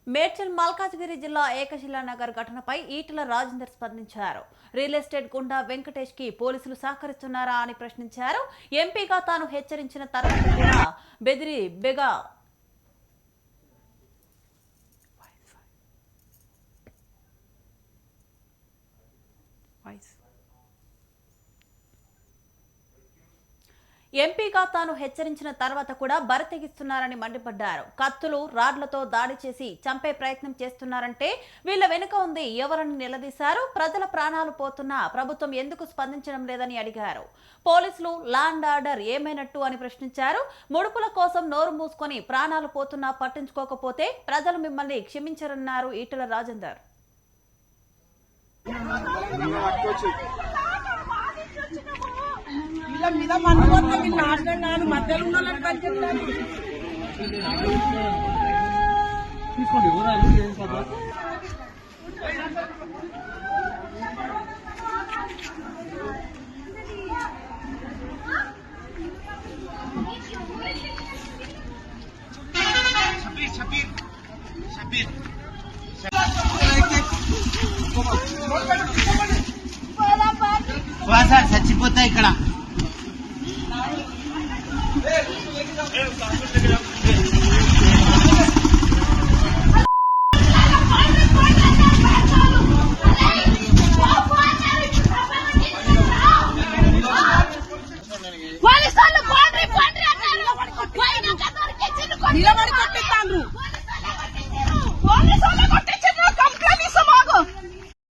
మేడ్చల్ మల్కాజ్గిరి జిల్లా ఏకశిలానగర్ ఘటనపై ఈటెల రాజేందర్ స్పందించారు. రియల్ ఎస్టేట్ గుండా వెంకటేష్ కి పోలీసులు సహకరిస్తున్నారా అని ప్రశ్నించారు. ఎంపీగా తాను హెచ్చరించిన తర్వాత కూడా బెగా ఎంపీగా తాను హెచ్చరించిన తర్వాత కూడా బరితెగిస్తున్నారని మండిపడ్డారు. కత్తులు రాడ్లతో దాడి చేసి చంపే ప్రయత్నం చేస్తున్నారంటే వీళ్ళ వెనుక ఉంది ఎవరని నిలదీశారు. ప్రజల ప్రాణాలు పోతున్నా ప్రభుత్వం ఎందుకు స్పందించడం లేదని అడిగారు. పోలీసులు లా అండ్ ఆర్డర్ ఏమైనట్టు అని ప్రశ్నించారు. ముడుపుల కోసం నోరు మూసుకొని ప్రాణాలు పోతున్నా పట్టించుకోకపోతే ప్రజలు మిమ్మల్ని క్షమించరన్నారు ఈటెల రాజేందర్. మీద మనవన్న వీళ్ళు ఆటలు మధ్యలో ఉన్నారని పనిచేస్తారు. తీసుకోండి సార్ చచ్చిపోతాయి ఇక్కడ.